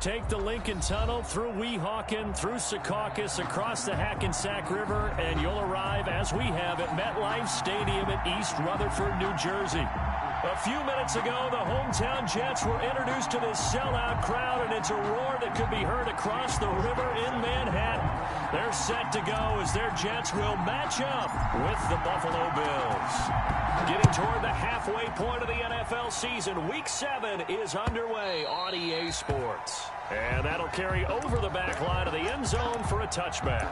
take the Lincoln Tunnel through Weehawken, through Secaucus, across the Hackensack River, and you'll arrive, as we have, at MetLife Stadium in East Rutherford, New Jersey. A few minutes ago, the hometown Jets were introduced to this sellout crowd, and it's a roar that could be heard across the river in Manhattan. They're set to go as their Jets will match up with the Buffalo Bills. Getting toward the halfway point of the NFL season, Week 7 is underway on EA Sports. And that'll carry over the back line of the end zone for a touchback.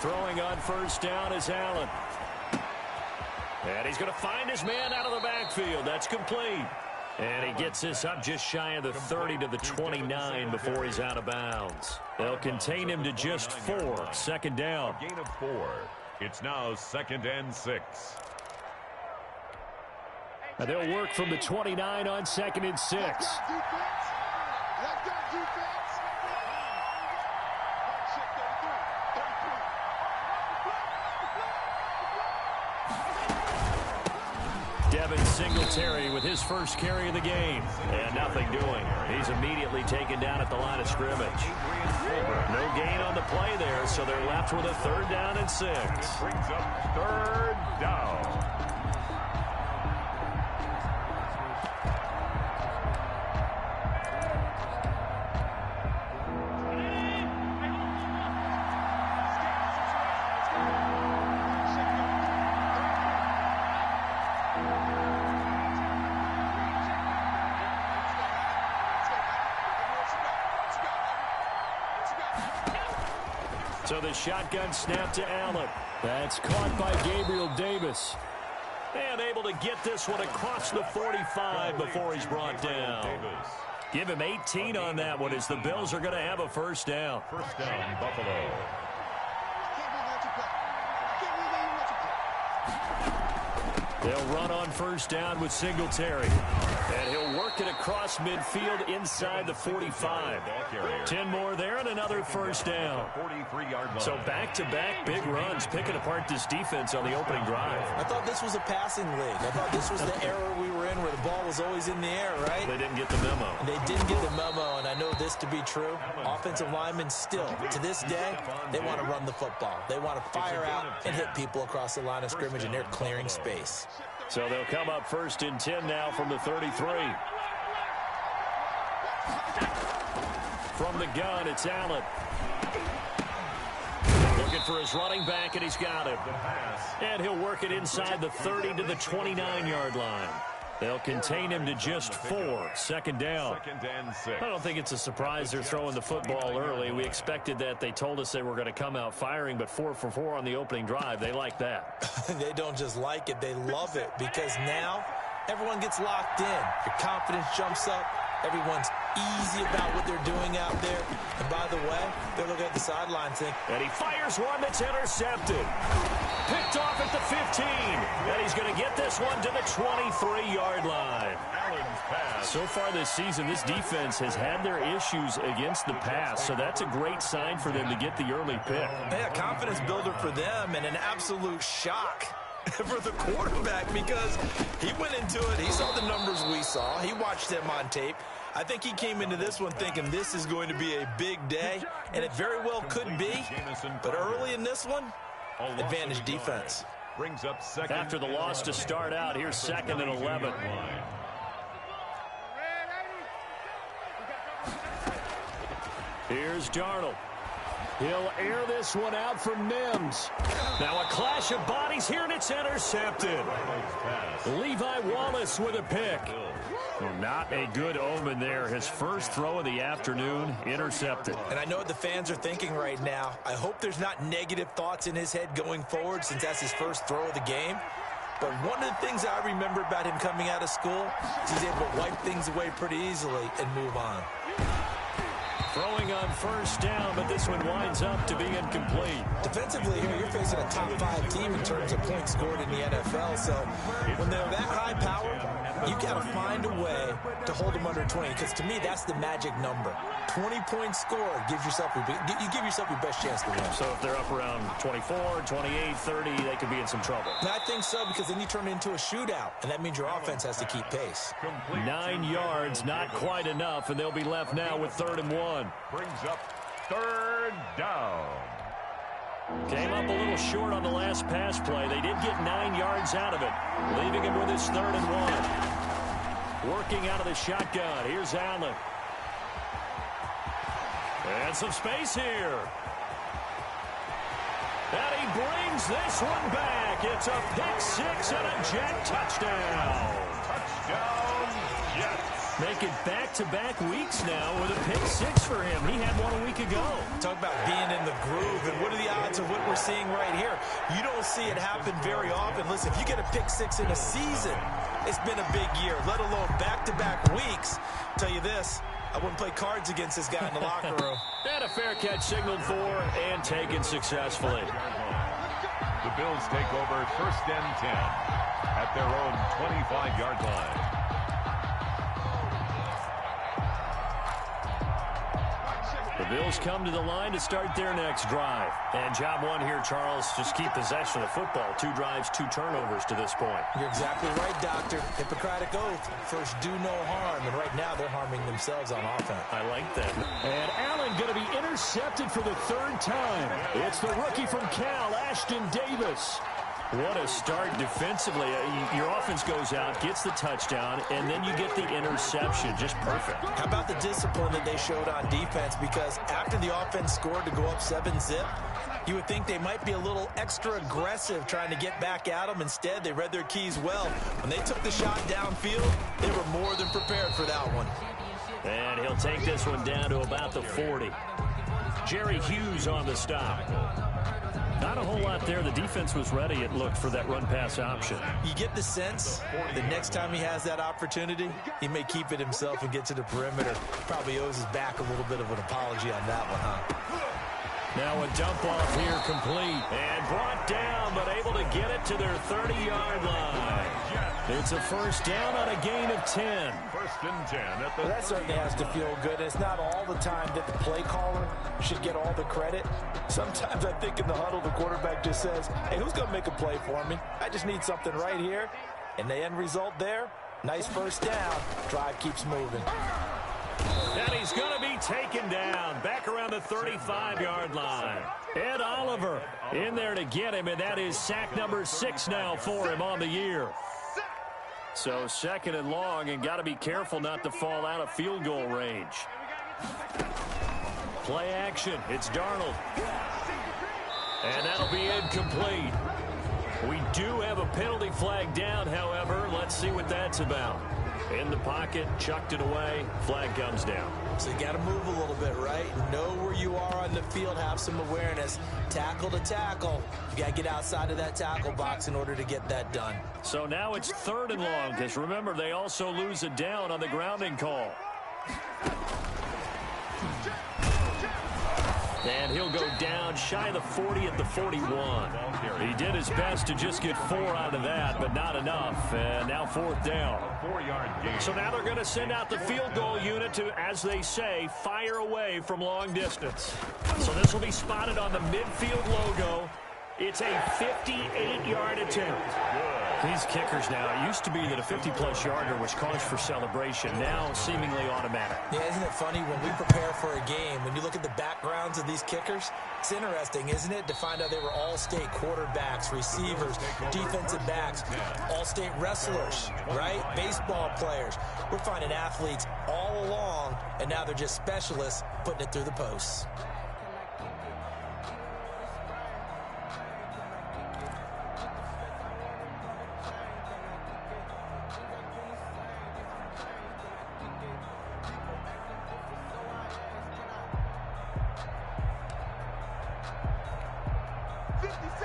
Throwing on first down is Allen. And he's going to find his man out of the backfield. That's complete. And he gets this up just shy of the 30 to the 29 before he's out of bounds. They'll contain him to just 4. Second down. A gain of 4. It's now 2nd and 6. And they'll work from the 29 on 2nd and 6. Devin Singletary with his first carry of the game. And nothing doing. He's immediately taken down at the line of scrimmage. No gain on the play there, so they're left with a 3rd down and 6. Brings up 3rd down. So the shotgun snap to Allen. That's caught by Gabriel Davis. And able to get this one across the 45 before he's brought down. Give him 18 on that one as the Bills are going to have a first down. First down, Buffalo. They'll run on first down with Singletary. And he'll work it across midfield inside the 45. 10 more there and another first down. So back-to-back big runs, picking apart this defense on the opening drive. I thought this was a passing league. I thought this was the era we were in where the ball was always in the air, right? They didn't get the memo. They didn't get the memo, and I know this to be true. Offensive linemen still, to this day, they want to run the football. They want to fire out and hit people across the line of scrimmage, and they're clearing space. So they'll come up 1st and 10 now from the 33. From the gun, it's Allen. Looking for his running back, and he's got him. And he'll work it inside the 30 to the 29-yard line. They'll contain him to just 4. 2nd down. 2nd and 6. I don't think it's a surprise they're throwing the football early. We expected that. They told us they were going to come out firing, but 4 for 4 on the opening drive. They like that. They don't just like it. They love it because now everyone gets locked in. Your confidence jumps up. Everyone's easy about what they're doing out there. And by the way, they're looking at the sideline saying, and he fires one that's intercepted. Picked off at the 15. And he's going to get this one to the 23-yard line. Allen's pass. So far this season, this defense has had their issues against the pass. So that's a great sign for them to get the early pick. Yeah, confidence builder for them and an absolute shock for the quarterback because he went into it. He saw the numbers we saw. He watched them on tape. I think he came into this one thinking this is going to be a big day, and it very well could be. But early in this one, advantage defense. Brings up 2nd. After the loss to start out, here's 2nd and 11. Here's Darnold. He'll air this one out for Mims. Now a clash of bodies here, and it's intercepted. Levi Wallace with a pick. Well, not a good omen there. His first throw of the afternoon, intercepted. And I know what the fans are thinking right now. I hope there's not negative thoughts in his head going forward since that's his first throw of the game. But one of the things I remember about him coming out of school is he's able to wipe things away pretty easily and move on. Throwing on first down, but this one winds up to be incomplete. Defensively here, you're facing a top 5 team in terms of points scored in the NFL. So when they're that high power, you got to find a way to hold them under 20. Because to me, that's the magic number. 20 points scored gives yourself you give yourself your best chance to win. So if they're up around 24, 28, 30, they could be in some trouble. I think so, because then you turn it into a shootout, and that means your offense has to keep pace. 9 yards, not quite enough, and they'll be left now with 3rd and 1. Brings up 3rd down. Came up a little short on the last pass play. They did get 9 yards out of it, leaving him with his 3rd and 1. Working out of the shotgun. Here's Allen. And some space here. And he brings this one back. It's a pick 6 and a Jet touchdown. Touchdown, Jets. Make it back-to-back weeks now with a pick 6 for him. He had one a week ago. Talk about being in the groove, and what are the odds of what we're seeing right here? You don't see it happen very often. Listen, if you get a pick 6 in a season, it's been a big year, let alone back-to-back weeks. I'll tell you this, I wouldn't play cards against this guy in the locker room. And a fair catch signaled for and taken successfully. The Bills take over 1st and 10 at their own 25-yard line. The Bills come to the line to start their next drive. And job one here, Charles, just keep possession of the football. 2 drives, 2 turnovers to this point. You're exactly right, Doctor. Hippocratic oath. First, do no harm. And right now, they're harming themselves on offense. I like that. And Allen going to be intercepted for the 3rd time. It's the rookie from Cal, Ashton Davis. What a start defensively. Your offense goes out, gets the touchdown, and then you get the interception. Just perfect. How about the discipline that they showed on defense? Because after the offense scored to go up 7-zip, you would think they might be a little extra aggressive trying to get back at them. Instead, they read their keys well. When they took the shot downfield, they were more than prepared for that one. And he'll take this one down to about the 40. Jerry Hughes on the stop. Not a whole lot there. The defense was ready, it looked, for that run-pass option. You get the sense the next time he has that opportunity, he may keep it himself and get to the perimeter. Probably owes his back a little bit of an apology on that one, huh? Now a dump off here complete. And brought down, but able to get it to their 30-yard line. It's a 1st down on a gain of 10. 1st and 10 at the... That certainly has to feel good. It's not all the time that the play caller should get all the credit. Sometimes I think in the huddle, the quarterback just says, hey, who's going to make a play for me? I just need something right here. And the end result there, nice 1st down. Drive keeps moving. And he's going to be taken down back around the 35-yard line. Ed Oliver in there to get him, and that is sack number 6 now for him on the year. So 2nd and long, and got to be careful not to fall out of field goal range. Play action. It's Darnold. And that'll be incomplete. We do have a penalty flag down, however. Let's see what that's about. In the pocket, chucked it away, flag comes down. So you got to move a little bit, right? Know where you are on the field, have some awareness. Tackle to tackle. You got to get outside of that tackle box in order to get that done. So now it's 3rd and long, because remember, they also lose a down on the grounding call. And he'll go down shy of the 40 at the 41. He did his best to just get 4 out of that, but not enough. And now 4th down. 4-yard gain. So now they're going to send out the field goal unit to, as they say, fire away from long distance. So this will be spotted on the midfield logo. It's a 58-yard attempt. These kickers now, it used to be that a 50-plus yarder was cause for celebration. Now seemingly automatic. Yeah, isn't it funny when we prepare for a game, when you look at the backgrounds of these kickers, it's interesting, isn't it, to find out they were all-state quarterbacks, receivers, defensive backs, all-state wrestlers, right? Baseball players. We're finding athletes all along, and now they're just specialists putting it through the posts.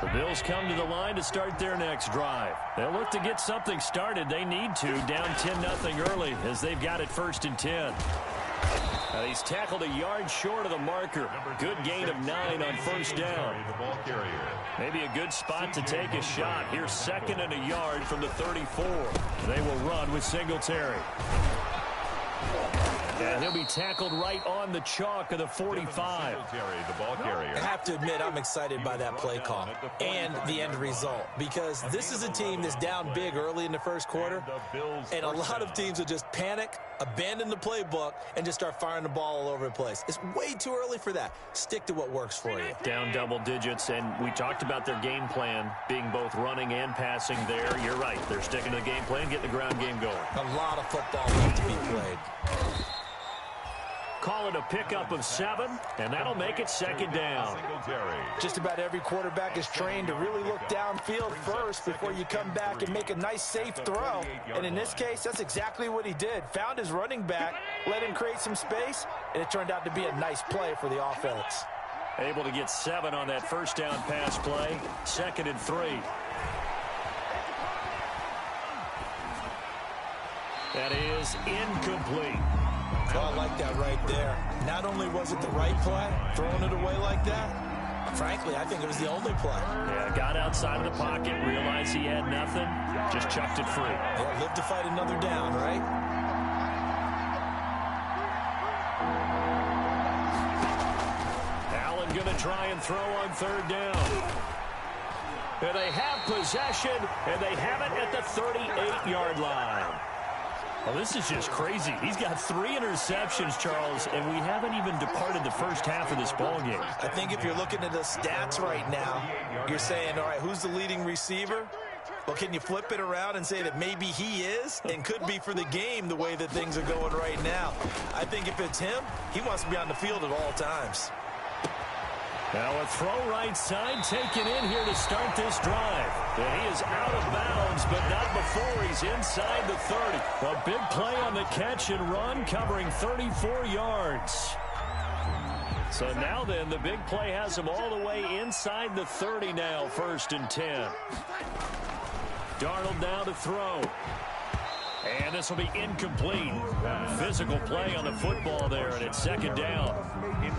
The Bills come to the line to start their next drive. They'll look to get something started. They need to, down 10-0 early as they've got it 1st and 10. He's tackled a yard short of the marker. Good gain of 9 on first down. Maybe a good spot to take a shot. Here's 2nd and a yard from the 34. They will run with Singletary. And he'll be tackled right on the chalk of the 45. I have to admit, I'm excited by that play call and the end result, because this is a team that's down big early in the first quarter, and a lot of teams will just panic, abandon the playbook, and just start firing the ball all over the place. It's way too early for that. Stick to what works for you. Down double digits, and we talked about their game plan being both running and passing there. You're right. They're sticking to the game plan, getting the ground game going. A lot of football left to be played. Call it a pickup of 7, and that'll make it 2nd down. Just about every quarterback is trained to really look downfield first before you come back and make a nice, safe throw. And in this case, that's exactly what he did. Found his running back, let him create some space, and it turned out to be a nice play for the offense. Able to get 7 on that first down pass play. 2nd and 3. That is incomplete. Oh, I like that right there. Not only was it the right play, throwing it away like that, frankly, I think it was the only play. Yeah, got outside of the pocket, realized he had nothing, just chucked it free. Yeah, live to fight another down, right? Allen going to try and throw on 3rd down. And they have possession, and they have it at the 38-yard line. Well, this is just crazy. He's got 3 interceptions, Charles, and we haven't even departed the first half of this ballgame. I think if you're looking at the stats right now, you're saying, all right, who's the leading receiver? Well, can you flip it around and say that maybe he is and could be for the game the way that things are going right now? I think if it's him, he wants to be on the field at all times. Now a throw right side taken in here to start this drive. And he is out of bounds, but not before he's inside the 30. A big play on the catch and run, covering 34 yards. So now then, the big play has him all the way inside the 30 now, 1st and 10. Darnold now to throw. And this will be incomplete. Physical play on the football there, and it's 2nd down.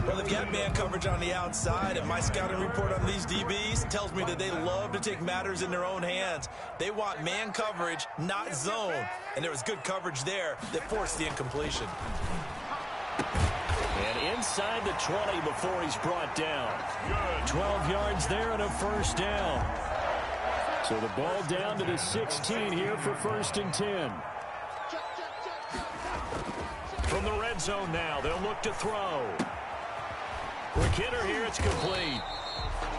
Well, they've got man coverage on the outside, and my scouting report on these DBs tells me that they love to take matters in their own hands. They want man coverage, not zone. And there was good coverage there that forced the incompletion. And inside the 20 before he's brought down. 12 yards there and a 1st down. So the ball down to the 16 here for 1st and 10. From the red zone now, they'll look to throw. Quick hitter here, it's complete.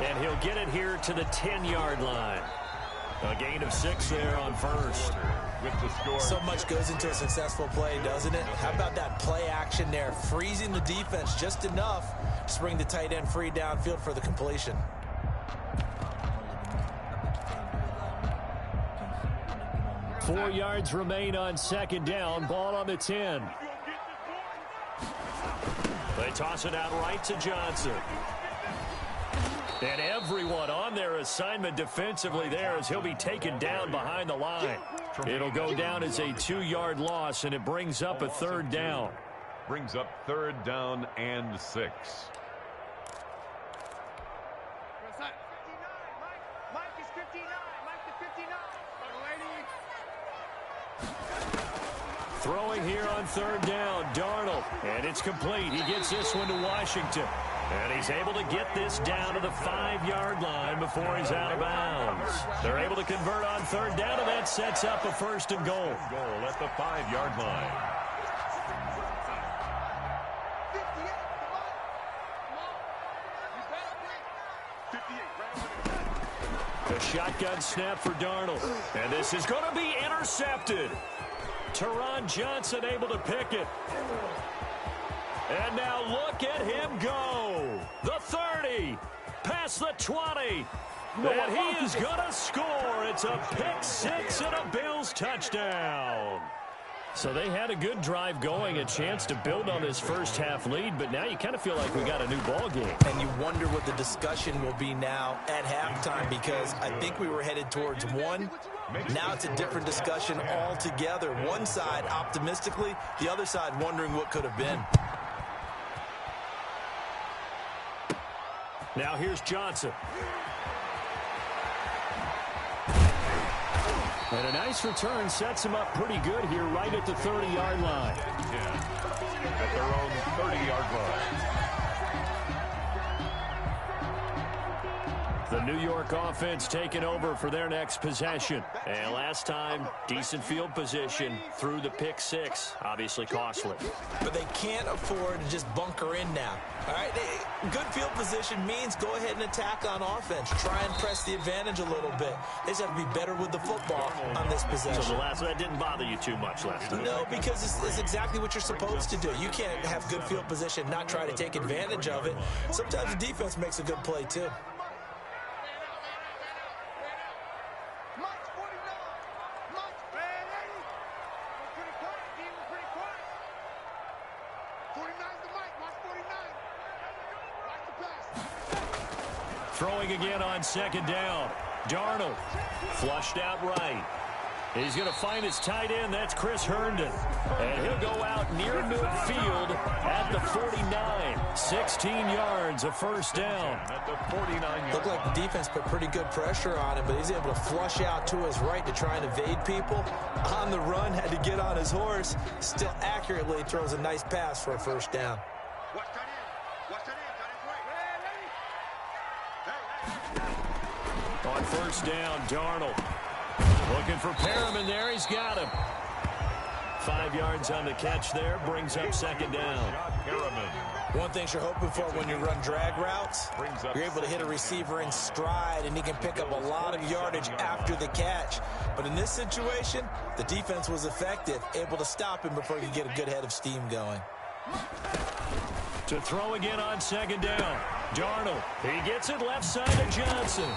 And he'll get it here to the 10-yard line. A gain of 6 there on 1st. So much goes into a successful play, doesn't it? How about that play action there, freezing the defense just enough to bring the tight end free downfield for the completion. Four yards remain on 2nd down. Ball on the 10. They toss it out right to Johnson. And everyone on their assignment defensively there as he'll be taken down behind the line. It'll go down as a 2-yard loss, and it brings up a 3rd down. Brings up 3rd down and 6. Throwing here on 3rd down, Darnold. And it's complete. He gets this one to Washington. And he's able to get this down to the 5-yard line before he's out of bounds. They're able to convert on 3rd down, and that sets up a 1st and goal. Goal at the 5-yard line. The shotgun snap for Darnold. And this is going to be intercepted. Teron Johnson able to pick it. And now look at him go. The 30, past the 20. And he is going to score. It's a pick 6 and a Bills touchdown. So they had a good drive going, a chance to build on this first half lead, but now you kind of feel like we got a new ball game. And you wonder what the discussion will be now at halftime, because I think we were headed towards one. Now it's a different discussion altogether. One side optimistically, the other side wondering what could have been. Now here's Johnson. And a nice return sets him up pretty good here right at the 30-yard line. Yeah, at their own 30-yard line. The New York offense taking over for their next possession. And last time, decent field position through the pick six. Obviously costly. But they can't afford to just bunker in now. All right, good field position means go ahead and attack on offense. Try and press the advantage a little bit. They just have to be better with the football on this possession. So that didn't bother you too much last time? No, because it's exactly what you're supposed to do. You can't have good field position, not try to take advantage of it. Sometimes the defense makes a good play, too. Throwing again on second down. Darnold flushed out right. He's going to find his tight end. That's Chris Herndon. And he'll go out near midfield at the 49. 16 yards, a first down. At the 49-yard Looked like the defense put pretty good pressure on him, but he's able to flush out to his right to try and evade people. On the run, had to get on his horse. Still accurately throws a nice pass for a first down. On first down, Darnold. Looking for Perriman there. He's got him. 5 yards on the catch there. Brings up second down. One thing you're hoping for when you run drag routes, you're able to hit a receiver in stride, and he can pick up a lot of yardage after the catch. But in this situation, the defense was effective, able to stop him before he could get a good head of steam going. To throw again on second down. Darnold. He gets it left side to Johnson.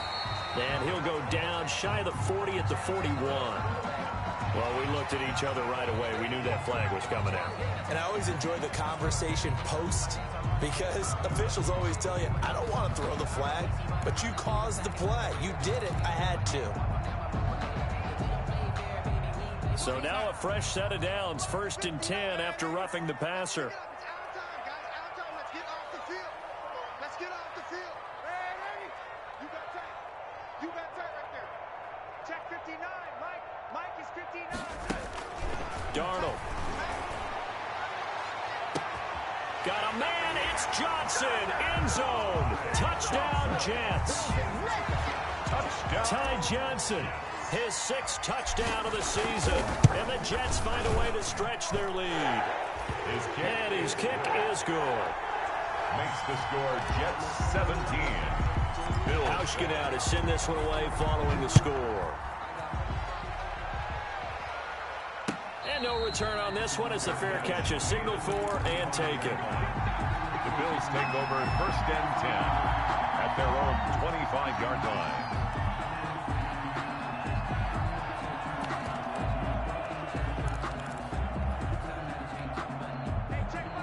And he'll go down shy of the 40 at the 41. Well, we looked at each other right away. We knew that flag was coming out. And I always enjoy the conversation post because officials always tell you, I don't want to throw the flag, but you caused the play. You did it. I had to. So now a fresh set of downs. 1st and 10 after roughing the passer. Darnold. Got a man. It's Johnson. End zone. Touchdown, Jets. touchdown. Ty Johnson, his 6th touchdown of the season. And the Jets find a way to stretch their lead. And his kick is good. Makes the score Jets 17. Hauschka now to send this one away following the score. And no return on this one. It's a fair catch, a signal for and taken. The Bills take over 1st and 10 at their own 25-yard line.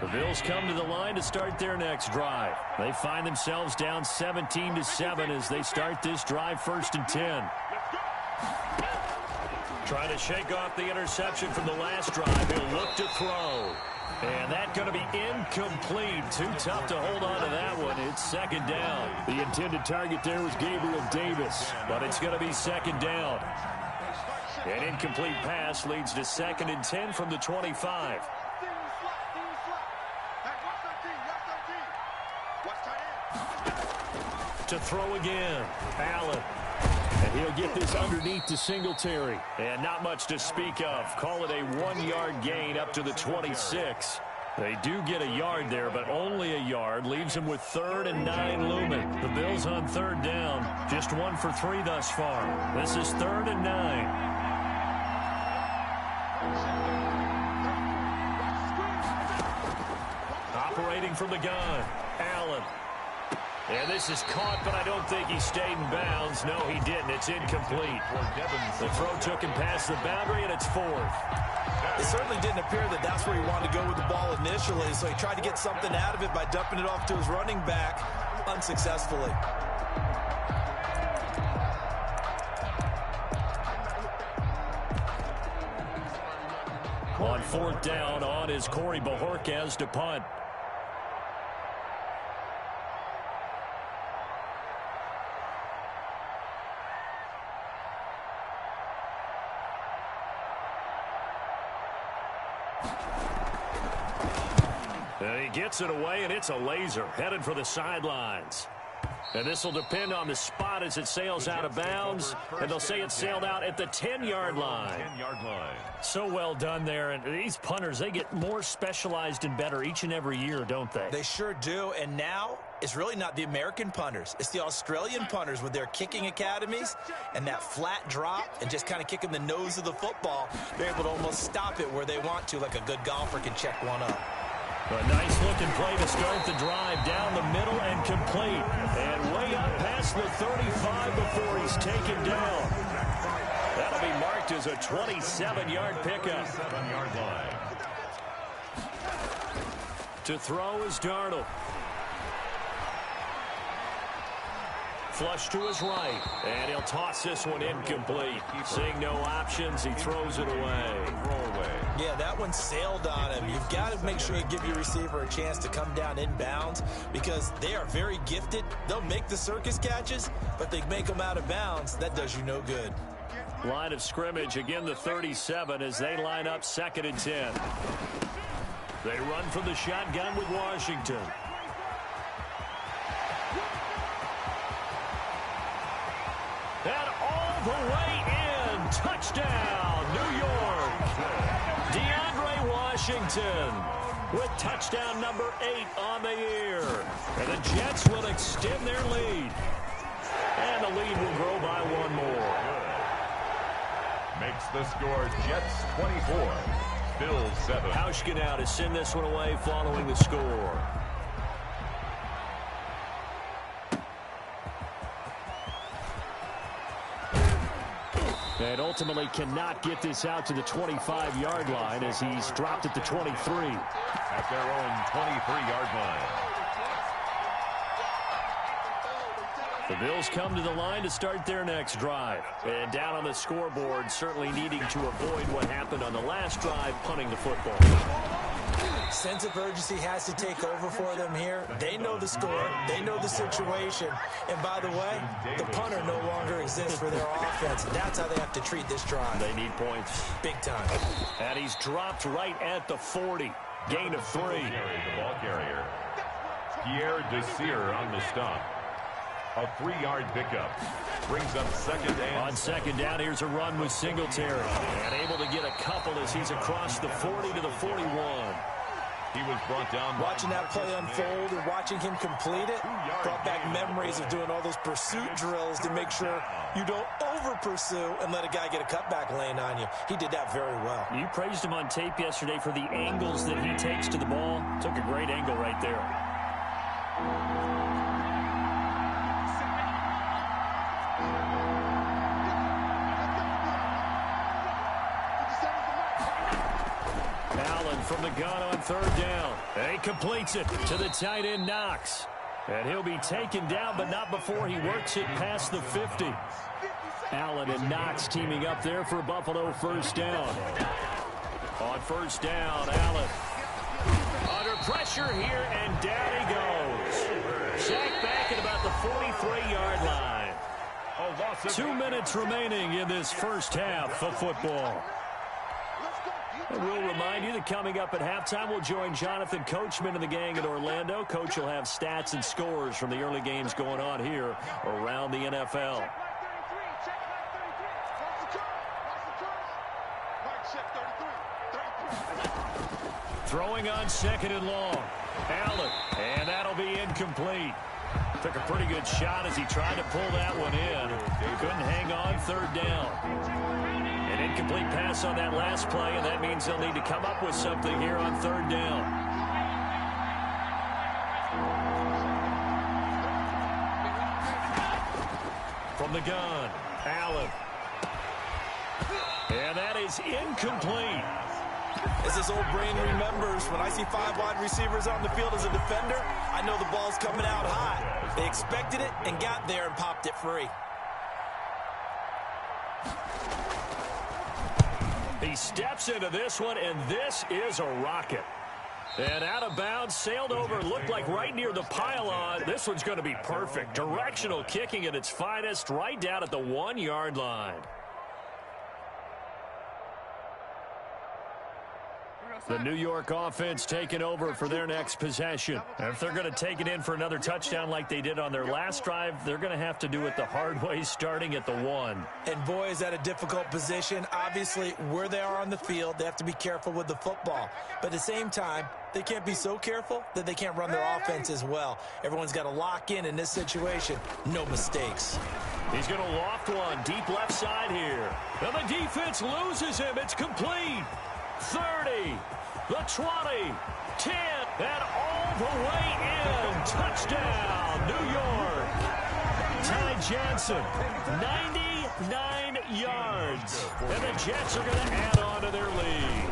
The Bills come to the line to start their next drive. They find themselves down 17-7 as they start this drive 1st and 10. Trying to shake off the interception from the last drive. He'll look to throw. And that's going to be incomplete. Too tough to hold on to that one. It's 2nd down. The intended target there was Gabriel Davis, but it's going to be 2nd down. An incomplete pass leads to 2nd and 10 from the 25. To throw again, Allen. And he'll get this underneath to Singletary. And not much to speak of. Call it a 1-yard gain up to the 26. They do get a yard there, but only a yard. Leaves them with 3rd and 9 looming. The Bills on 3rd down. Just 1 for 3 thus far. This is 3rd and 9. Operating from the gun, Allen. And this is caught, but I don't think he stayed in bounds. No, he didn't. It's incomplete. The throw took him past the boundary, and it's 4th. It certainly didn't appear that that's where he wanted to go with the ball initially, so he tried to get something out of it by dumping it off to his running back unsuccessfully. On 4th down, on is Corey Bojorquez to punt. And he gets it away, and it's a laser headed for the sidelines. And this will depend on the spot as it sails out of bounds. And they'll say it sailed out at the 10-yard line. So well done there. And these punters, they get more specialized and better each and every year, don't they? They sure do. And now it's really not the American punters. It's the Australian punters with their kicking academies and that flat drop and just kind of kicking the nose of the football. They're able to almost stop it where they want to, like a good golfer can check one up. A nice-looking play to start the drive down the middle and complete. And way up past the 35 before he's taken down. That'll be marked as a 27-yard pickup. To throw is Darnold. Flush to his right, and he'll toss this one incomplete. Seeing no options, he throws it away. Yeah, that one sailed on him. You've got to make sure you give your receiver a chance to come down inbounds because they are very gifted. They'll make the circus catches, but they make them out of bounds. That does you no good. Line of scrimmage, again the 37 as they line up 2nd and 10. They run from the shotgun with Washington. And all the way in. Touchdown, New York. DeAndre Washington with touchdown number 8 on the year. And the Jets will extend their lead. And the lead will grow by 1 more. Makes the score Jets 24, Bills 7. Hauschka to send this one away following the score. And ultimately cannot get this out to the 25-yard line as he's dropped at the 23. At their own 23-yard line. The Bills come to the line to start their next drive. And down on the scoreboard, certainly needing to avoid what happened on the last drive, punting the football. Sense of urgency has to take over for them here. They know the score. They know the situation. And by the way, the punter no longer exists for their offense. That's how they have to treat this drive. They need points. Big time. And he's dropped right at the 40. Gain of 3. The ball carrier. Pierre Desir on the stop. A 3-yard pickup. Brings up 2nd and... On 2nd down, here's a run with Singletary. And able to get a couple as he's across the 40 to the 41. He was brought down. Watching that play unfold and watching him complete it brought back memories of doing all those pursuit drills to make sure you don't over-pursue and let a guy get a cutback lane on you. He did that very well. You praised him on tape yesterday for the angles that he takes to the ball. Took a great angle right there. From the gun on 3rd down. And he completes it to the tight end, Knox. And he'll be taken down, but not before he works it past the 50. Allen and Knox teaming up there for Buffalo 1st down. On 1st down, Allen. Under pressure here, and down he goes. Sacked back at about the 43-yard line. 2 minutes remaining in this first half of football. And we'll remind you that coming up at halftime, we'll join Jonathan Coachman and the gang in Orlando. Coach will have stats and scores from the early games going on here around the NFL. Throwing on 2nd and long. Allen, and that'll be incomplete. Took a pretty good shot as he tried to pull that one in. Couldn't hang on 3rd down. An incomplete pass on that last play, and that means they'll need to come up with something here on 3rd down. From the gun, Allen. And that is incomplete. As his old brain remembers, when I see 5 wide receivers on the field as a defender, I know the ball's coming out high. They expected it and got there and popped it free. He steps into this one, and this is a rocket. And out of bounds, sailed over, looked like right near the pylon. This one's going to be perfect. Directional kicking at its finest, right down at the 1-yard line. The New York offense taking over for their next possession. And if they're going to take it in for another touchdown like they did on their last drive, they're going to have to do it the hard way, starting at the 1. And boy, is that a difficult position. Obviously, where they are on the field, they have to be careful with the football. But at the same time, they can't be so careful that they can't run their offense as well. Everyone's got to lock in this situation. No mistakes. He's going to loft one deep left side here. And the defense loses him. It's complete. 30, the 20, 10, and all the way in. Touchdown, New York. Ty Johnson, 99 yards. And the Jets are going to add on to their lead.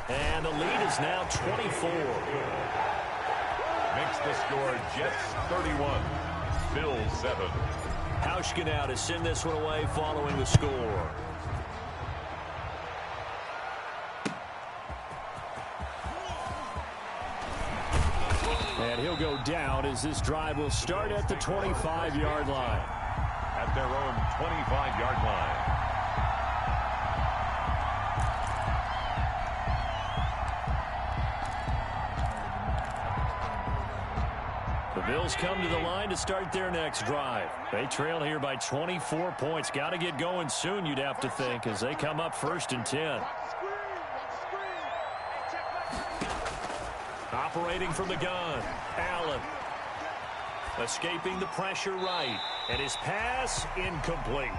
And the lead is now 24. Makes the score Jets 31, Bills 7. Hauschka now to send this one away following the score. And he'll go down as this drive will start at the 25-yard line. At their own 25-yard line. The Bills come to the line to start their next drive. They trail here by 24 points. Got to get going soon, you'd have to think, as they come up 1st and 10. Operating from the gun, Allen. Escaping the pressure right. And his pass incomplete.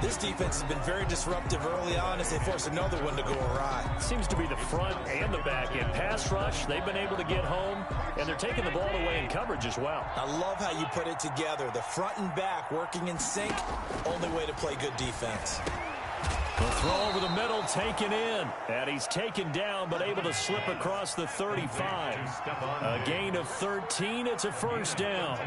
This defense has been very disruptive early on as they force another one to go awry. Seems to be the front and the back end. Pass rush, they've been able to get home, and they're taking the ball away in coverage as well. I love how you put it together. The front and back working in sync. Only way to play good defense. The throw over the middle, taken in. And he's taken down, but able to slip across the 35. A gain of 13. It's a first down.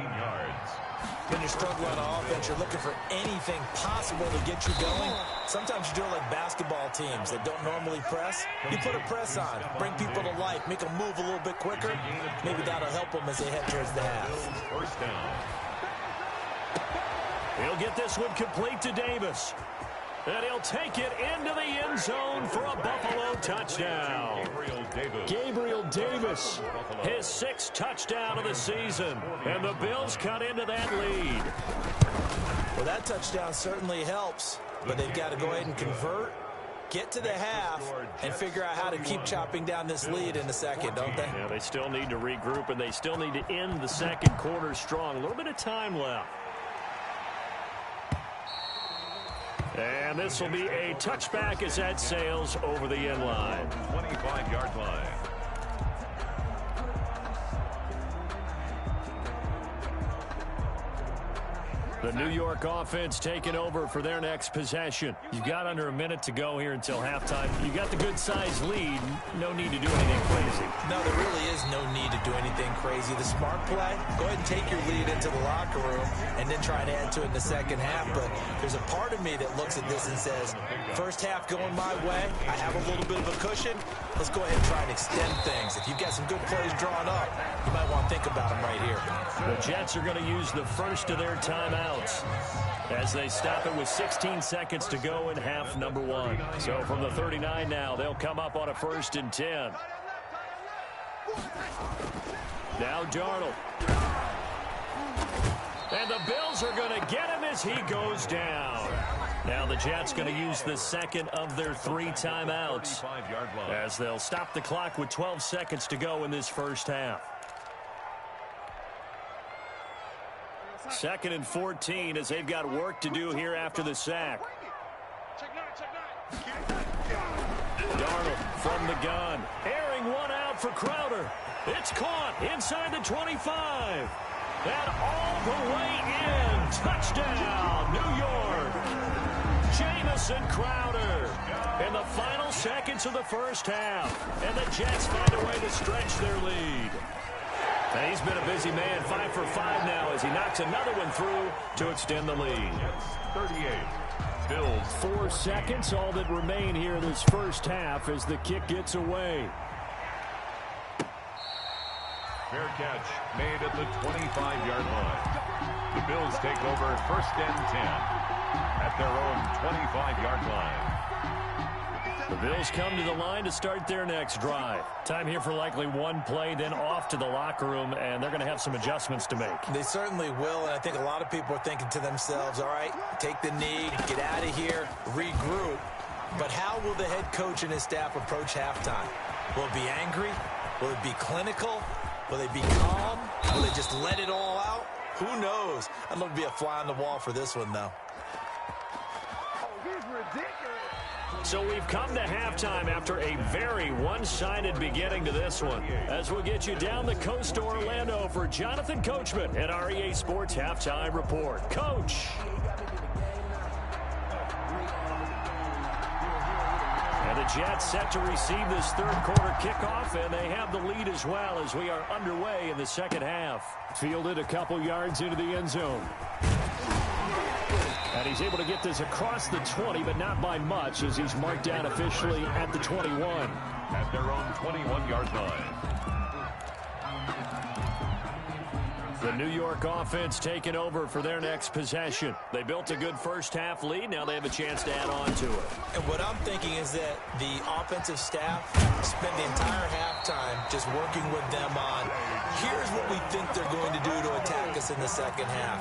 When you're struggling on offense, you're looking for anything possible to get you going. Sometimes you do it like basketball teams that don't normally press. You put a press on, bring people to life, make them move a little bit quicker. Maybe that'll help them as they head towards the half. First down. He'll get this one complete to Davis. And he'll take it into the end zone for a Buffalo touchdown. Gabriel Davis, his 6th touchdown of the season. And the Bills cut into that lead. Well, that touchdown certainly helps, but they've got to go ahead and convert, get to the half, and figure out how to keep chopping down this lead in the second, don't they? Yeah, they still need to regroup, and they still need to end the second quarter strong. A little bit of time left. And this will be a touchback as that sails over the end line. 25-yard line. The New York offense taking over for their next possession. You've got under a minute to go here until halftime. You got the good-sized lead. No need to do anything crazy. No, there really is no need to do anything crazy. The smart play, go ahead and take your lead into the locker room and then try and add to it in the second half. But there's a part of me that looks at this and says, first half going my way, I have a little bit of a cushion. Let's go ahead and try and extend things. If you've got some good plays drawn up, you might want to think about them right here. The Jets are going to use the first of their timeouts as they stop it with 16 seconds to go in half number 1. So from the 39 now, they'll come up on a 1st and 10. Now Darnold. And the Bills are going to get him as he goes down. Now the Jets going to use the second of their 3 timeouts as they'll stop the clock with 12 seconds to go in this first half. 2nd and 14 as they've got work to do here after the sack. Darnold from the gun. Airing one out for Crowder. It's caught inside the 25. And all the way in. Touchdown, New York. Jamison Crowder in the final seconds of the first half. And the Jets find a way to stretch their lead. And he's been a busy man, 5 for 5 now as he knocks another one through to extend the lead. 38. Bills. 4 seconds, all that remain here this first half as the kick gets away. Fair catch made at the 25-yard line. The Bills take over 1st and 10 at their own 25-yard line. The Bills come to the line to start their next drive. Time here for likely one play, then off to the locker room, and they're going to have some adjustments to make. They certainly will, and I think a lot of people are thinking to themselves, all right, take the knee, get out of here, regroup. But how will the head coach and his staff approach halftime? Will it be angry? Will it be clinical? Will they be calm? Will they just let it all out? Who knows? I'd love to be a fly on the wall for this one, though. So we've come to halftime after a very one-sided beginning to this one. As we'll get you down the coast to Orlando for Jonathan Coachman at our EA Sports Halftime Report. Coach. And the Jets set to receive this third quarter kickoff, and they have the lead as well as we are underway in the second half. Fielded a couple yards into the end zone. And he's able to get this across the 20, but not by much, as he's marked down officially at the 21. At their own 21-yard line. The New York offense taking over for their next possession. They built a good first-half lead. Now they have a chance to add on to it. And what I'm thinking is that the offensive staff spent the entire halftime just working with them on, here's what we think they're going to do to attack us in the second half.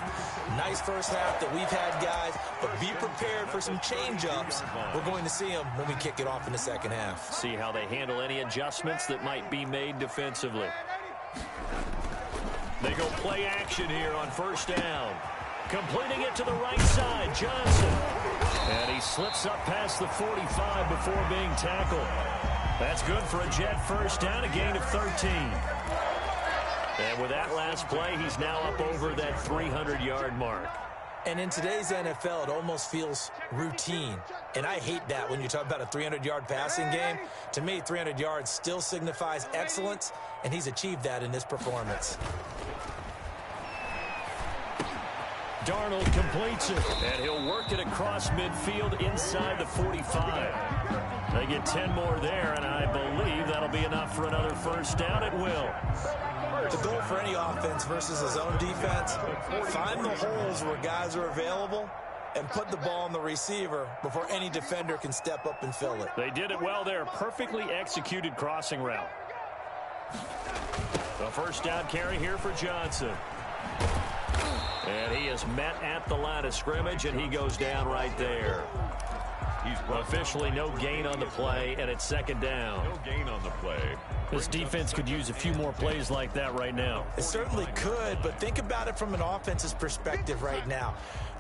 Nice first half that we've had, guys, but be prepared for some change-ups. We're going to see them when we kick it off in the second half. See how they handle any adjustments that might be made defensively. They go play action here on first down. Completing it to the right side, Johnson. And he slips up past the 45 before being tackled. That's good for a Jet first down, a gain of 13. And with that last play, he's now up over that 300-yard mark. And in today's NFL, it almost feels routine. And I hate that when you talk about a 300-yard passing game. To me, 300 yards still signifies excellence, and he's achieved that in this performance. Darnold completes it, and he'll work it across midfield inside the 45. They get 10 more there, and I believe that'll be enough for another first down. It will. The goal for any offense versus his own defense, find the holes where guys are available and put the ball on the receiver before any defender can step up and fill it. They did it well there. Perfectly executed crossing route. The first down carry here for Johnson. And he is met at the line of scrimmage, and he goes down right there. He's officially no gain on the play, and it's second down. No gain on the play. This defense could use a few more plays like that right now. It certainly could, but think about it from an offense's perspective right now.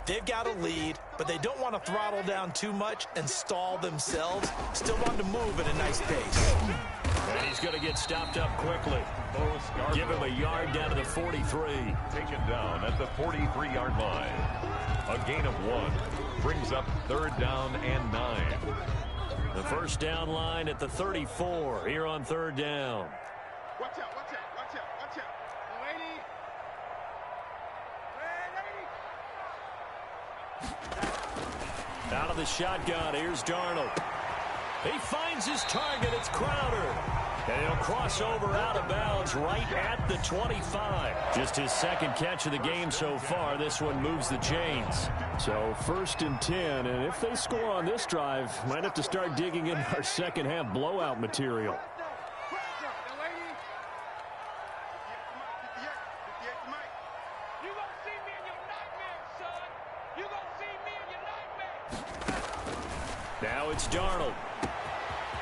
They've got a lead, but they don't want to throttle down too much and stall themselves. Still want to move at a nice pace. And he's going to get stopped up quickly. Give him a yard down to the 43. Taken down at the 43-yard line. A gain of 1. Brings up third down and 9. The first down line at the 34 here on third down. Watch out, watch out, watch out, watch out. Lady. Out of the shotgun, here's Darnold. He finds his target, it's Crowder. And he'll cross over out of bounds right at the 25. Just his second catch of the game so far. This one moves the chains. So 1st and 10, and if they score on this drive, might have to start digging in our second half blowout material. Now it's Darnold.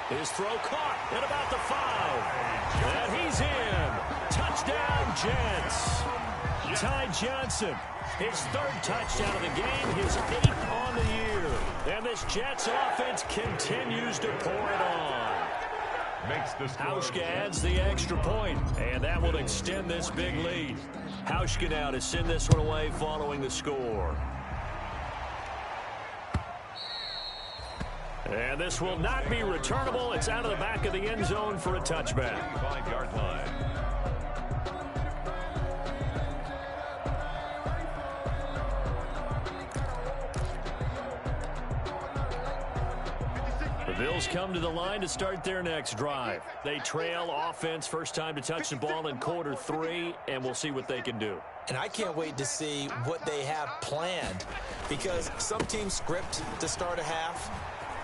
His throw caught at about the 5. And he's in. Touchdown, Jets. Ty Johnson, his 3rd touchdown of the game, his 8th on the year. And this Jets offense continues to pour it on. Makes the score. Hauschka adds the extra point, and that will extend this big lead. Hauschka now to send this one away following the score. And this will not be returnable. It's out of the back of the end zone for a touchback. 5-yard line. The Bills come to the line to start their next drive. They trail offense, first time to touch the ball in quarter 3, and we'll see what they can do. And I can't wait to see what they have planned, because some teams script to start a half.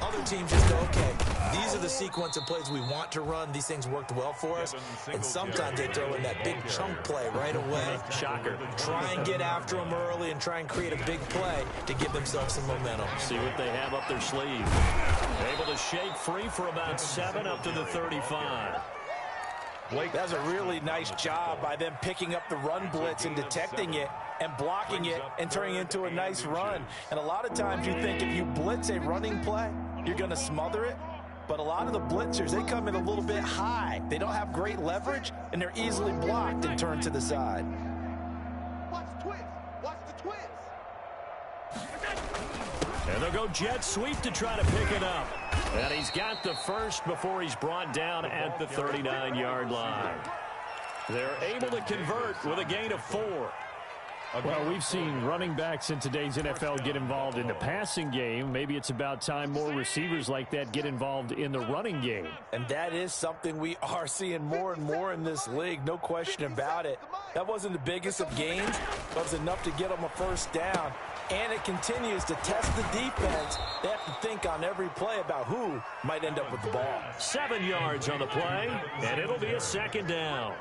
Other teams just go, okay, these are the sequence of plays we want to run. These things worked well for us. And sometimes they throw in that big chunk play right away. Shocker. Try and get after them early and try and create a big play to give themselves some momentum. See what they have up their sleeve. Able to shake free for about 7 up to the 35. That's a really nice job by them picking up the run blitz and detecting it and blocking it and turning it into a nice run. And a lot of times you think if you blitz a running play, you're going to smother it. But a lot of the blitzers, they come in a little bit high. They don't have great leverage, and they're easily blocked and turned to the side. Watch the twist. Watch the twist. And they'll go jet sweep to try to pick it up. And he's got the first before he's brought down at the 39-yard line. They're able to convert with a gain of 4. Well, we've seen running backs in today's NFL get involved in the passing game. Maybe it's about time more receivers like that get involved in the running game. And that is something we are seeing more and more in this league, no question about it. That wasn't the biggest of gains, but it was enough to get them a first down. And it continues to test the defense. They have to think on every play about who might end up with the ball. 7 yards on the play, and it'll be a second down.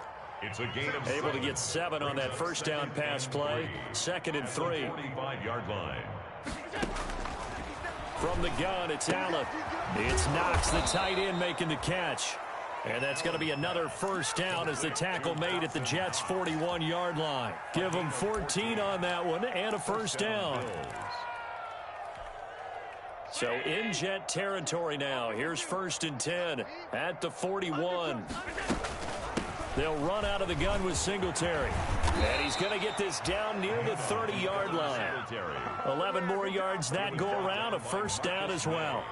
It's a gain of Able to get 7 on that first down pass play. 2nd and 3. 45-yard line. From the gun, it's Allen. It's Knox, the tight end, making the catch. And that's going to be another first down as the tackle made at the Jets' 41-yard line. Give them 14 on that one and a first down. So in Jet territory now. Here's 1st and 10 at the 41. They'll run out of the gun with Singletary. And he's going to get this down near the 30-yard line. 11 more yards that go around, a first down as well.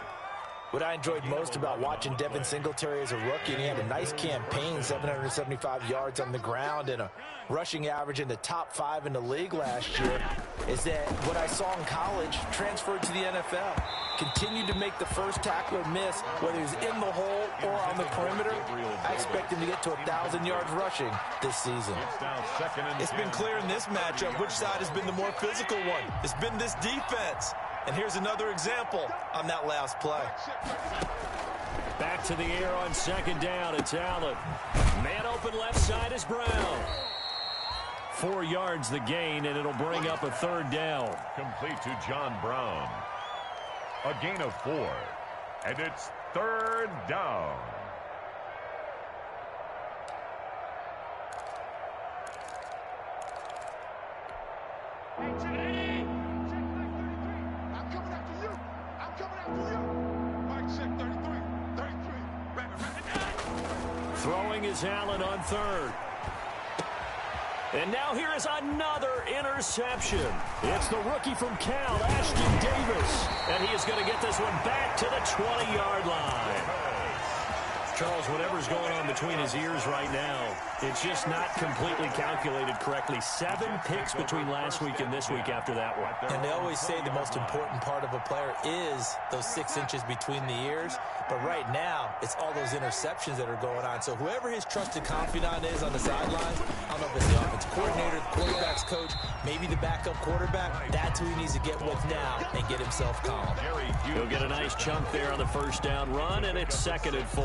What I enjoyed most about watching Devin Singletary as a rookie, and he had a nice campaign, 775 yards on the ground and a rushing average in the top 5 in the league last year, is that what I saw in college transferred to the NFL. Continued to make the first tackler miss, whether he's in the hole or on the perimeter. I expect him to get to 1,000 yards rushing this season. It's been clear in this matchup which side has been the more physical one. It's been this defense. And here's another example on that last play. Back to the air on 2nd down. It's Allen. Man open left side is Brown. 4 yards the gain, and it'll bring up a 3rd down. Complete to John Brown. A gain of 4. And it's 3rd down. Throwing is Allen on 3rd. And now here is another interception. It's the rookie from Cal, Ashton Davis. And he is going to get this one back to the 20-yard line. Charles, whatever's going on between his ears right now, it's just not completely calculated correctly. 7 picks between last week and this week after that one. And they always say the most important part of a player is those 6 inches between the ears. But right now, it's all those interceptions that are going on. So whoever his trusted confidant is on the sidelines, I don't know if it's the offensive coordinator, the quarterback's coach, maybe the backup quarterback, that's who he needs to get with now and get himself calm. He'll get a nice chunk there on the first down run, and it's 2nd and 4.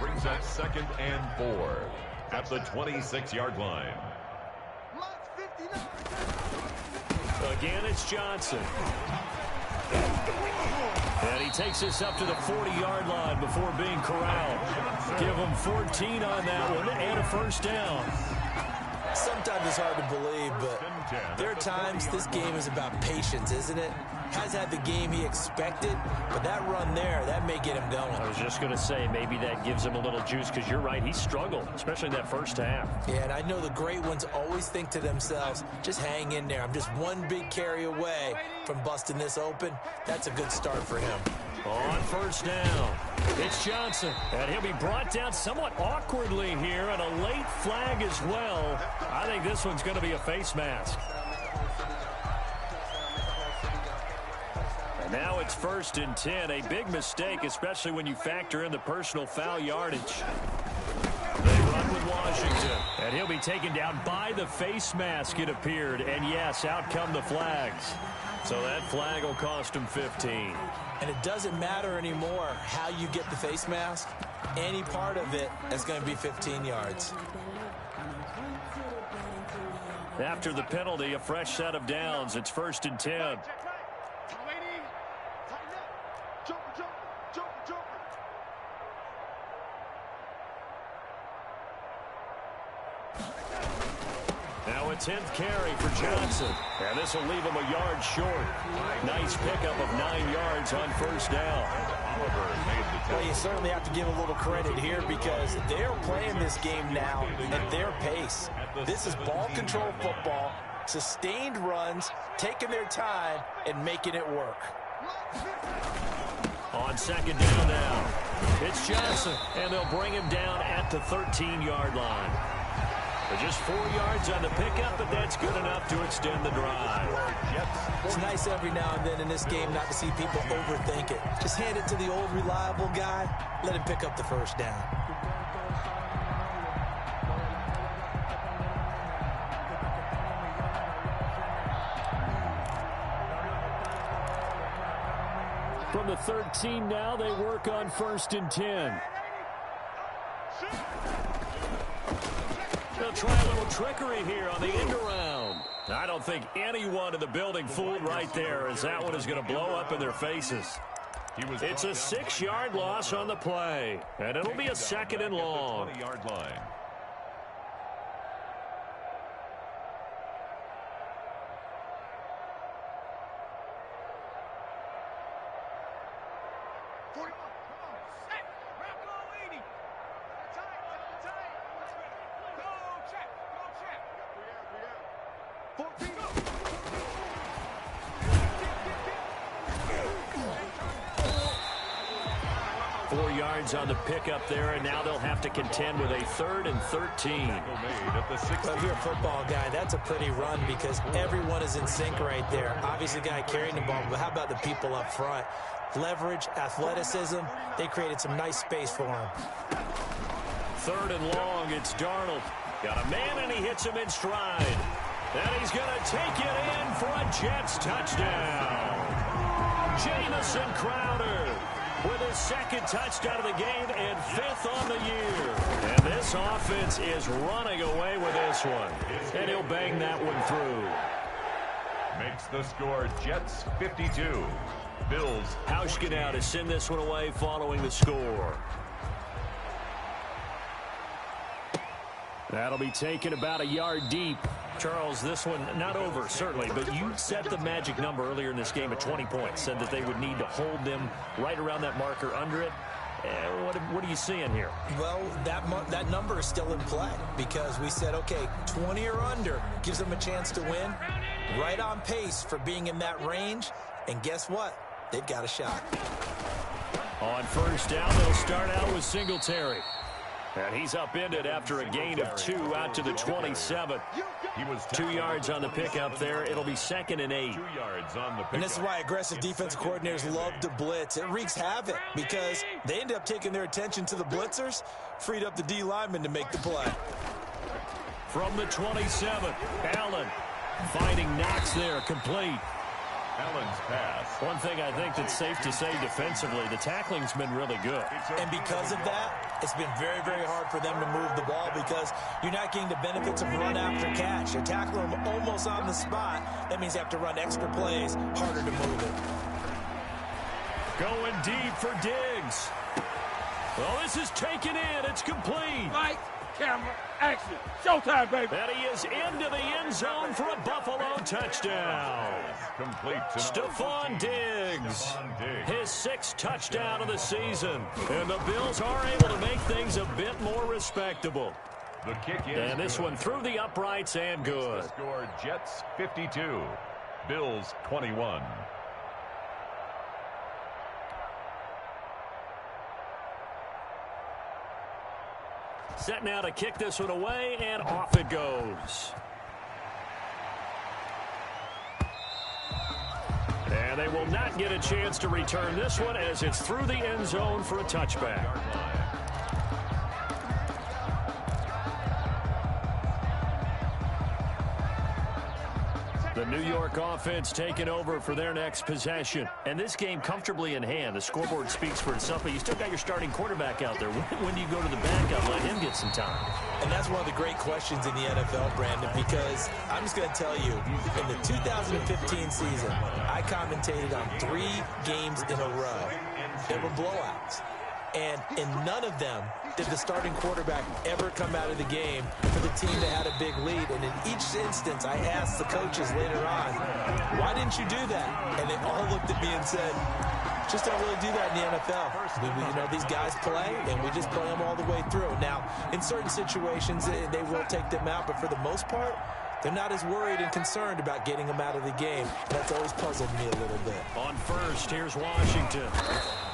Brings up 2nd and 4 at the 26-yard line. Again, it's Johnson. And he takes us up to the 40-yard line before being corralled. Give him 14 on that one and a first down. Sometimes it's hard to believe, but there are times this game is about patience, isn't it? Has had the game he expected, but that run there, that may get him going. I was just going to say, maybe that gives him a little juice, because you're right, he struggled, especially in that first half. Yeah, and I know the great ones always think to themselves, just hang in there. I'm just one big carry away from busting this open. That's a good start for him. On first down, it's Johnson, and he'll be brought down somewhat awkwardly here, and a late flag as well. I think this one's going to be a face mask. And now it's 1st and 10, a big mistake, especially when you factor in the personal foul yardage. They run with Washington, And he'll be taken down by the face mask, it appeared. And, yes, out come the flags. So that flag will cost him 15. And it doesn't matter anymore how you get the face mask. Any part of it is going to be 15 yards. After the penalty, a fresh set of downs. It's 1st and 10. Now a 10th carry for Johnson. And this will leave him a yard short. Nice pickup of 9 yards on 1st down. Well, you certainly have to give a little credit here because they're playing this game now at their pace. This is ball control football, sustained runs, taking their time, and making it work. On 2nd down now, it's Johnson, and they'll bring him down at the 13-yard line. But just 4 yards on the pickup, but that's good enough to extend the drive. It's nice every now and then in this game not to see people overthink it. Just hand it to the old reliable guy, let him pick up the 1st down. From the 13 now, they work on 1st and 10. They'll try a little trickery here on the end around. I don't think anyone in the building fooled right there, as that one is going to blow up in their faces. It's a 6-yard loss on the play, and it'll be a 2nd and long. 20-yard line. On the pickup there, and now they'll have to contend with a 3rd and 13. Well, if you're a football guy, that's a pretty run because everyone is in sync right there. Obviously, the guy carrying the ball, but how about the people up front? Leverage, athleticism, they created some nice space for him. 3rd and long, it's Darnold. Got a man, and he hits him in stride. And he's going to take it in for a Jets touchdown. Jamison Crowder with his 2nd touchdown of the game and 5th on the year. And this offense is running away with this one. And he'll bang that one through. Makes the score Jets 52. Bills. Hauschka to send this one away following the score. That'll be taken about a yard deep. Charles, this one not over, certainly, but you set the magic number earlier in this game at 20 points, said that they would need to hold them right around that marker under it. What are you seeing here? Well, that number is still in play because we said, okay, 20 or under gives them a chance to win. Right on pace for being in that range, and guess what? They've got a shot. On 1st down, they'll start out with Singletary. And he's upended after a gain of 2 out to the 27. He was 2 yards on the pickup there. It'll be 2nd and 8. 2 yards on the pickup. And this is why aggressive defensive coordinators love to blitz. It wreaks havoc because they end up taking their attention to the blitzers, freed up the D lineman to make the play. From the 27, Allen finding Knox there, complete. Allen's pass. One thing I think that's safe to say defensively, the tackling's been really good. And because of that, it's been very, very hard for them to move the ball because you're not getting the benefits of run after catch. You're tackling them almost on the spot. That means you have to run extra plays, harder to move it. Going deep for Diggs. Well, this is taken in. It's complete. Light, camera, action. Showtime, baby. And he is into the end zone for a Buffalo touchdown. Complete to Stephon Diggs. His 6th touchdown of the season. And the Bills are able to make things a bit more respectable. The kick is and this good. one through the uprights and good. The score Jets 52. Bills 21. Set now to kick this one away, and off it goes. And they will not get a chance to return this one as it's through the end zone for a touchback. The New York offense taking over for their next possession. And this game comfortably in hand. The scoreboard speaks for itself, but you still got your starting quarterback out there. When do you go to the backup, let him get some time? And that's one of the great questions in the NFL, Brandon, because I'm just going to tell you, in the 2015 season, I commentated on 3 games in a row. There were blowouts. And in none of them did the starting quarterback ever come out of the game for the team that had a big lead. And in each instance, I asked the coaches later on, why didn't you do that? And they all looked at me and said, just don't really do that in the NFL. These guys play, and we just play them all the way through. Now, in certain situations, they will take them out, but for the most part, they're not as worried and concerned about getting them out of the game. That's always puzzled me a little bit. On first, here's Washington.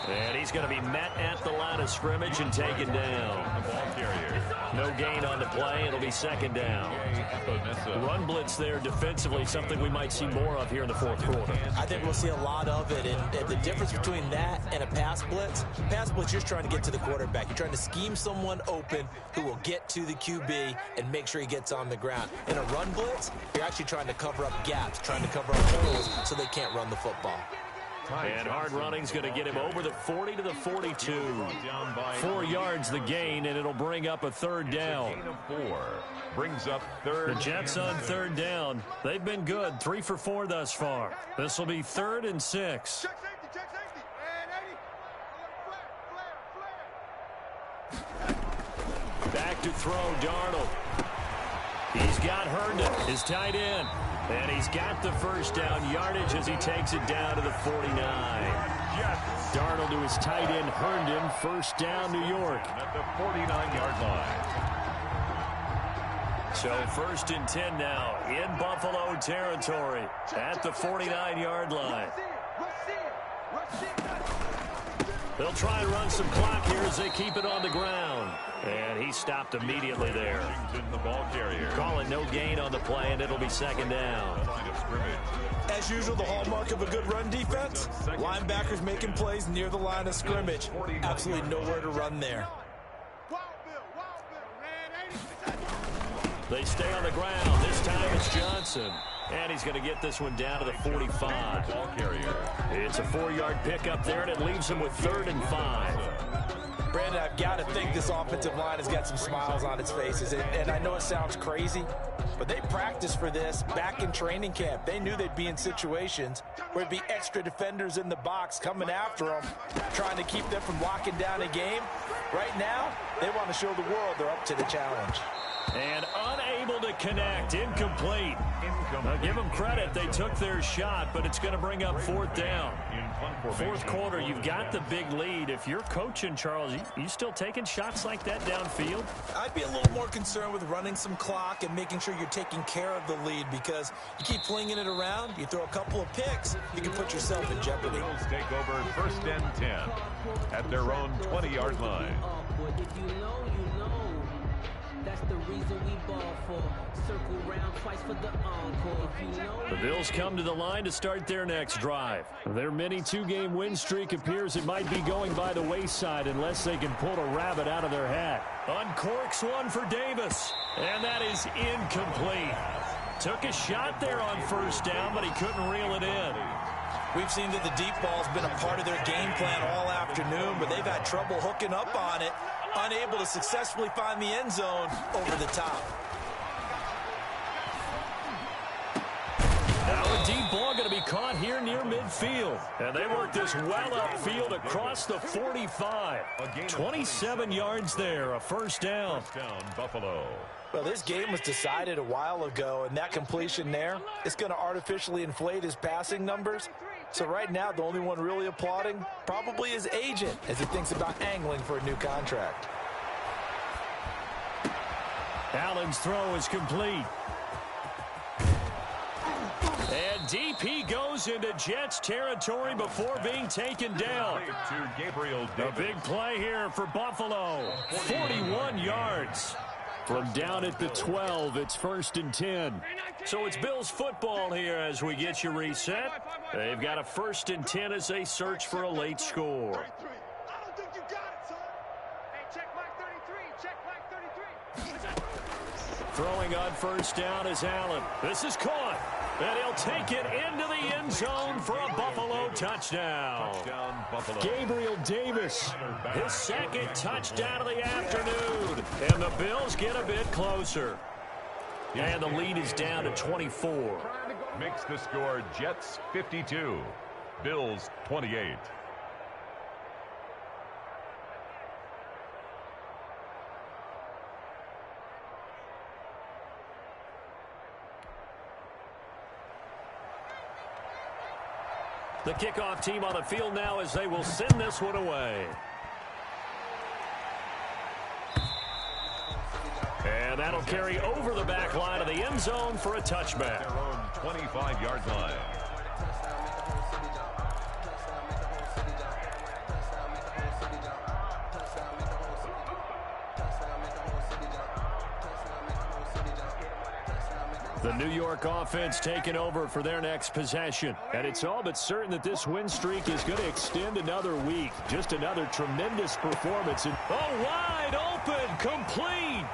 And he's going to be met at the line of scrimmage and taken down. The ball carrier. No gain on the play. It'll be second down. Run blitz there defensively, something we might see more of here in the fourth quarter. I think we'll see a lot of it. And the difference between that and a pass blitz, you're just trying to get to the quarterback. You're trying to scheme someone open who will get to the QB and make sure he gets on the ground. In a run blitz, you're actually trying to cover up gaps, trying to cover up holes so they can't run the football. And hard running's going to get him over the 40 to the 42. 4 yards the gain, and it'll bring up a third down. Gain of 4 brings up third. The Jets on third down. They've been good, 3 for 4 thus far. This will be 3rd and 6. Check safety. And 80. Back to throw, Darnold. He's got Herndon, his tight end. And he's got the first down yardage as he takes it down to the 49. Darnold to his tight end, Herndon. First down, New York. At the 49-yard line. So 1st and 10 now in Buffalo territory at the 49-yard line. They'll try and run some clock here as they keep it on the ground. And he stopped immediately there. The ball carrier. Call it no gain on the play, and it'll be second down. Line of scrimmage. As usual, the hallmark of a good run defense, linebackers making plays near the line of scrimmage. Absolutely nowhere to run there. They stay on the ground. This time it's Johnson. And he's going to get this one down to the 45. Ball carrier. It's a 4-yard pickup there, and it leaves him with 3rd and 5. Brandon, I've got to think this offensive line has got some smiles on its faces. And I know it sounds crazy, but they practiced for this back in training camp. They knew they'd be in situations where there'd be extra defenders in the box coming after them, trying to keep them from locking down a game. Right now, they want to show the world they're up to the challenge. And unable to connect. Incomplete. Now, give them credit. They took their shot, but it's going to bring up 4th down. Fourth quarter, you've got the big lead. If you're coaching, Charles, you still taking shots like that downfield? I'd be a little more concerned with running some clock and making sure you're taking care of the lead, because you keep flinging it around, you throw a couple of picks, you can put yourself in jeopardy. Bills take over 1st and 10 at their own 20-yard line. If you know, you know. That's the reason we ball for. Circle round twice for the encore. If you know. The Bills come to the line to start their next drive. Their mini 2-game win streak appears it might be going by the wayside unless they can pull a rabbit out of their hat. Uncorks one for Davis, and that is incomplete. Took a shot there on 1st down, but he couldn't reel it in. We've seen that the deep ball's been a part of their game plan all afternoon, but they've had trouble hooking up on it, unable to successfully find the end zone over the top. Now a deep ball going to be caught here near midfield. And they work this well upfield across the 45. 27 yards there, a 1st down. First down, Buffalo. Well, this game was decided a while ago, and that completion there is going to artificially inflate his passing numbers. So right now, the only one really applauding probably his agent as he thinks about angling for a new contract. Allen's throw is complete. And deep he goes into Jets territory before being taken down. To Gabriel A Davis. big play here for Buffalo. 41 yards. From down at the 12, it's 1st and 10. So it's Bills football here as we get you reset. They've got a 1st and 10 as they search for a late score. I don't think you got it, son. Hey, check Mike 33. Check Mike 33. Throwing on 1st down is Allen. This is caught. And he'll take it into the end zone for a Buffalo touchdown. Touchdown, Buffalo. Gabriel Davis, his second touchdown of the afternoon. And the Bills get a bit closer. And the lead is down to 24. Makes the score Jets 52, Bills 28. The kickoff team on the field now as they will send this one away. And that'll carry over the back line of the end zone for a touchback. Their own 25-yard line. The New York offense taking over for their next possession. And it's all but certain that this win streak is going to extend another week. Just another tremendous performance. Wide open, complete.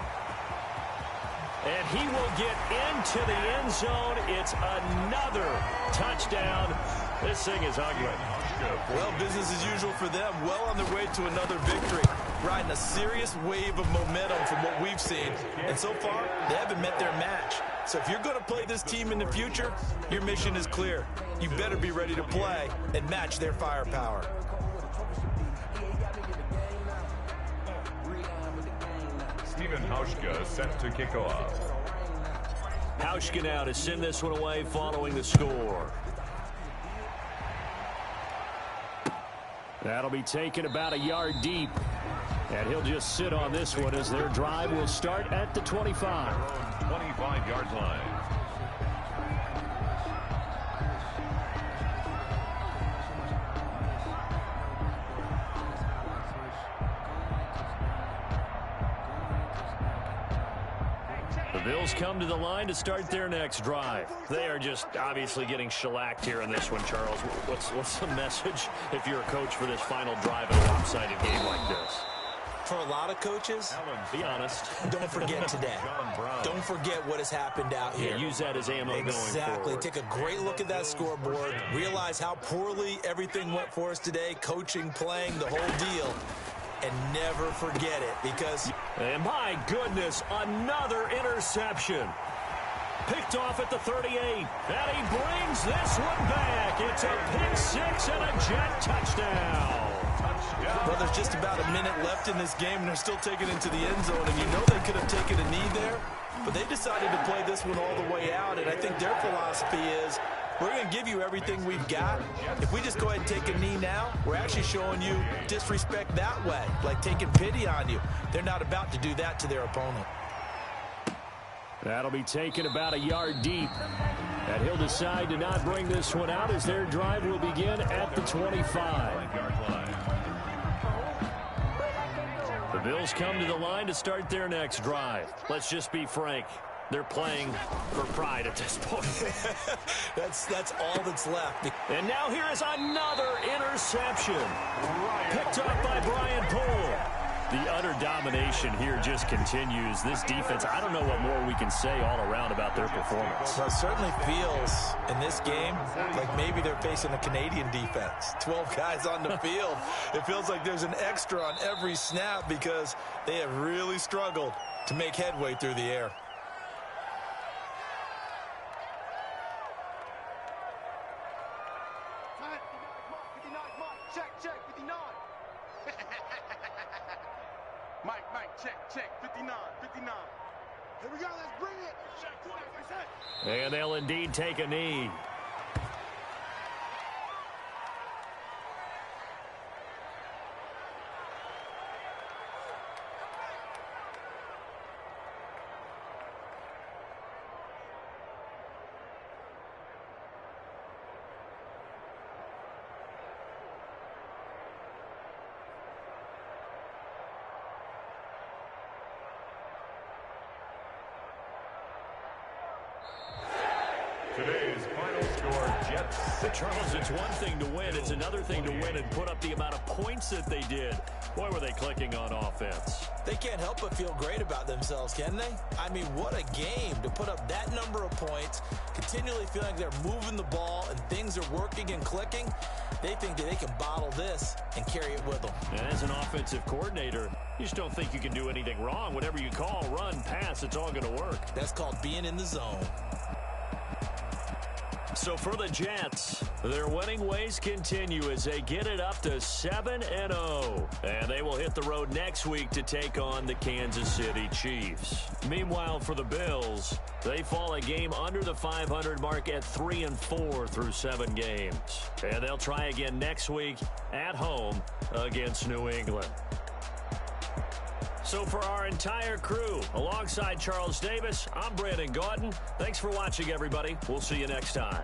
And he will get into the end zone. It's another touchdown. This thing is ugly. Well, business as usual for them. Well on their way to another victory. Riding a serious wave of momentum from what we've seen. And so far, they haven't met their match. So if you're going to play this team in the future, your mission is clear. You better be ready to play and match their firepower. Steven Hauschka set to kick off. Hauschka now to send this one away following the score. That'll be taken about a yard deep. And he'll just sit on this one as their drive will start at the 25. 25-yard line. The Bills come to the line to start their next drive. They are just obviously getting shellacked here in this one, Charles. What's the message if you're a coach for this final drive in a lopsided game like this? For a lot of coaches, be honest. don't forget today. Don't forget what has happened out here. Yeah, use that as ammo going forward. Exactly. Take a great look at that scoreboard. Realize how poorly everything went for us today. Coaching, playing, the whole deal. And never forget it because... And my goodness, another interception. Picked off at the 38. And he brings this one back. It's a pick six and a Jet touchdown. Well, there's just about a minute left in this game, and they're still taking it into the end zone. And you know they could have taken a knee there, but they decided to play this one all the way out. And I think their philosophy is, we're going to give you everything we've got. If we just go ahead and take a knee now, we're actually showing you disrespect that way, like taking pity on you. They're not about to do that to their opponent. That'll be taken about a yard deep. And he'll decide to not bring this one out as their drive will begin at the 25. The Bills come to the line to start their next drive. Let's just be frank. They're playing for pride at this point. That's all that's left. And now here is another interception. Picked up by Brian Poole. The utter domination here just continues. This defense, I don't know what more we can say all around about their performance. Well, it certainly feels in this game like maybe they're facing a Canadian defense. 12 guys on the field. It feels like there's an extra on every snap because they have really struggled to make headway through the air. Check, 59. Here we go, let's bring it. And they'll indeed take a knee. Today's final score, Jets 6. Charles, it's one thing to win. It's another thing to win and put up the amount of points that they did. Boy, were they clicking on offense. They can't help but feel great about themselves, can they? I mean, what a game to put up that number of points, continually feeling like they're moving the ball and things are working and clicking. They think that they can bottle this and carry it with them. And as an offensive coordinator, you just don't think you can do anything wrong. Whatever you call, run, pass, it's all going to work. That's called being in the zone. So for the Jets, their winning ways continue as they get it up to 7-0. And they will hit the road next week to take on the Kansas City Chiefs. Meanwhile, for the Bills, they fall a game under the 500 mark at 3-4 through 7 games. And they'll try again next week at home against New England. So for our entire crew, alongside Charles Davis, I'm Brandon Gaudin. Thanks for watching, everybody. We'll see you next time.